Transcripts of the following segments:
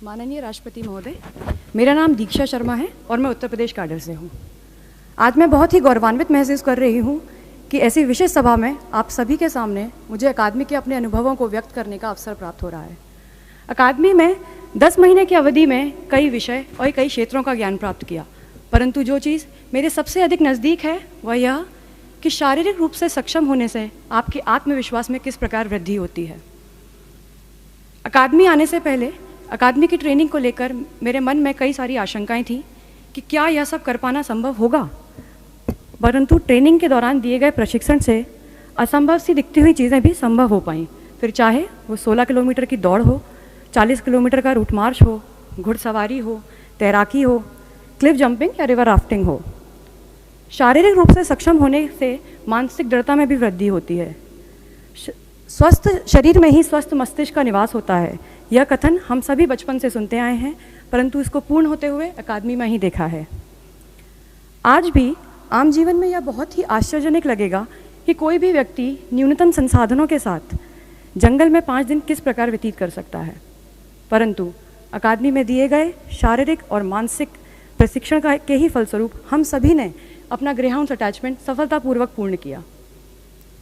माननीय राष्ट्रपति महोदय, मेरा नाम दीक्षा शर्मा है और मैं उत्तर प्रदेश कैडर से हूँ। आज मैं बहुत ही गौरवान्वित महसूस कर रही हूँ कि ऐसी विशेष सभा में आप सभी के सामने मुझे अकादमी के अपने अनुभवों को व्यक्त करने का अवसर प्राप्त हो रहा है। अकादमी में 10 महीने की अवधि में कई विषय और कई क्षेत्रों का ज्ञान प्राप्त किया, परंतु जो चीज़ मेरे सबसे अधिक नज़दीक है वह यह कि शारीरिक रूप से सक्षम होने से आपके आत्मविश्वास में किस प्रकार वृद्धि होती है। अकादमी आने से पहले अकादमी की ट्रेनिंग को लेकर मेरे मन में कई सारी आशंकाएं थी कि क्या यह सब कर पाना संभव होगा, परंतु ट्रेनिंग के दौरान दिए गए प्रशिक्षण से असंभव सी दिखती हुई चीज़ें भी संभव हो पाईं। फिर चाहे वो 16 किलोमीटर की दौड़ हो, 40 किलोमीटर का रूट मार्च हो, घुड़सवारी हो, तैराकी हो, क्लिफ जंपिंग या रिवर राफ्टिंग हो। शारीरिक रूप से सक्षम होने से मानसिक दृढ़ता में भी वृद्धि होती है। स्वस्थ शरीर में ही स्वस्थ मस्तिष्क का निवास होता है। यह कथन हम सभी बचपन से सुनते आए हैं, परंतु इसको पूर्ण होते हुए अकादमी में ही देखा है। आज भी आम जीवन में यह बहुत ही आश्चर्यजनक लगेगा कि कोई भी व्यक्ति न्यूनतम संसाधनों के साथ जंगल में 5 दिन किस प्रकार व्यतीत कर सकता है, परंतु अकादमी में दिए गए शारीरिक और मानसिक प्रशिक्षण के ही फलस्वरूप हम सभी ने अपना ग्रेहाउंड अटैचमेंट सफलतापूर्वक पूर्ण किया।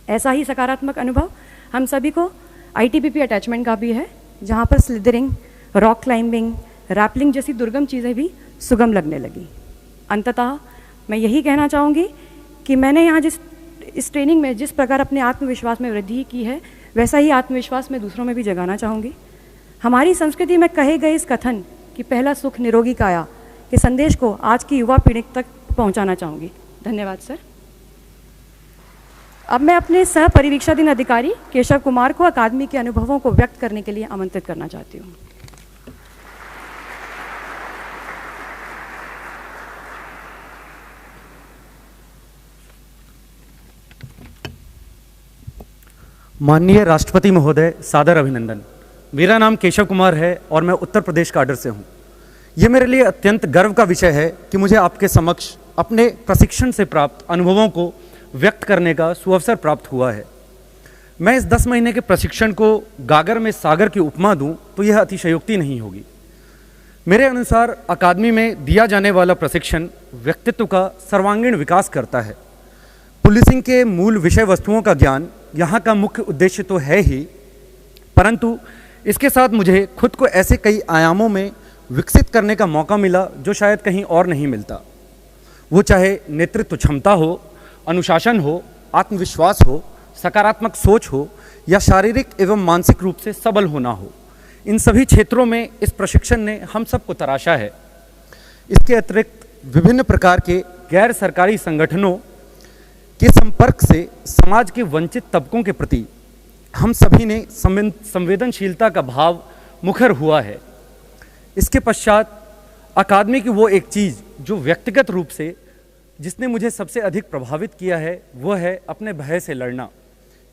ऐसा ही सकारात्मक अनुभव हम सभी को ITBP अटैचमेंट का भी है, जहाँ पर स्लिदरिंग, रॉक क्लाइंबिंग, रैपलिंग जैसी दुर्गम चीज़ें भी सुगम लगने लगी। अंततः मैं यही कहना चाहूँगी कि मैंने यहाँ इस ट्रेनिंग में जिस प्रकार अपने आत्मविश्वास में वृद्धि की है, वैसा ही आत्मविश्वास मैं दूसरों में भी जगाना चाहूँगी। हमारी संस्कृति में कहे गए इस कथन कि पहला सुख निरोगी काया के संदेश को आज की युवा पीढ़ी तक पहुँचाना चाहूँगी। धन्यवाद सर। अब मैं अपने सह परिवीक्षाधीन अधिकारी केशव कुमार को अकादमी के अनुभवों को व्यक्त करने के लिए आमंत्रित करना चाहती हूँ। माननीय राष्ट्रपति महोदय, सादर अभिनंदन। मेरा नाम केशव कुमार है और मैं उत्तर प्रदेश कैडर से हूँ। ये मेरे लिए अत्यंत गर्व का विषय है कि मुझे आपके समक्ष अपने प्रशिक्षण से प्राप्त अनुभवों को व्यक्त करने का सुअवसर प्राप्त हुआ है। मैं इस 10 महीने के प्रशिक्षण को गागर में सागर की उपमा दूं तो यह अतिशयोक्ति नहीं होगी। मेरे अनुसार अकादमी में दिया जाने वाला प्रशिक्षण व्यक्तित्व का सर्वांगीण विकास करता है। पुलिसिंग के मूल विषय वस्तुओं का ज्ञान यहाँ का मुख्य उद्देश्य तो है ही, परंतु इसके साथ मुझे खुद को ऐसे कई आयामों में विकसित करने का मौका मिला जो शायद कहीं और नहीं मिलता। वो चाहे नेतृत्व क्षमता हो, अनुशासन हो, आत्मविश्वास हो, सकारात्मक सोच हो या शारीरिक एवं मानसिक रूप से सबल होना हो, इन सभी क्षेत्रों में इस प्रशिक्षण ने हम सबको तराशा है। इसके अतिरिक्त विभिन्न प्रकार के गैर सरकारी संगठनों के संपर्क से समाज के वंचित तबकों के प्रति हम सभी ने संवेदनशीलता का भाव मुखर हुआ है। इसके पश्चात अकादमी की वो एक चीज़ जो व्यक्तिगत रूप से जिसने मुझे सबसे अधिक प्रभावित किया है, वह है अपने भय से लड़ना।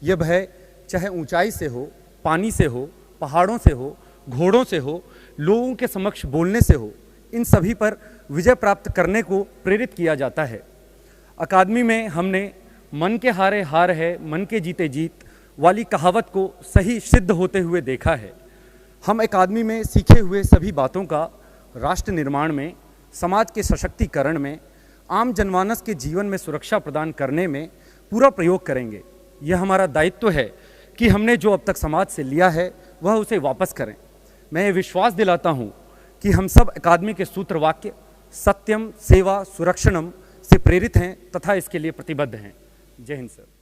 यह भय चाहे ऊंचाई से हो, पानी से हो, पहाड़ों से हो, घोड़ों से हो, लोगों के समक्ष बोलने से हो, इन सभी पर विजय प्राप्त करने को प्रेरित किया जाता है। अकादमी में हमने मन के हारे हार है, मन के जीते जीत वाली कहावत को सही सिद्ध होते हुए देखा है। हम अकादमी में सीखे हुए सभी बातों का राष्ट्र निर्माण में, समाज के सशक्तिकरण में, आम जनमानस के जीवन में सुरक्षा प्रदान करने में पूरा प्रयोग करेंगे। यह हमारा दायित्व है कि हमने जो अब तक समाज से लिया है वह उसे वापस करें। मैं ये विश्वास दिलाता हूँ कि हम सब अकादमी के सूत्र वाक्य सत्यम सेवा सुरक्षणम से प्रेरित हैं तथा इसके लिए प्रतिबद्ध हैं। जय हिंद सर।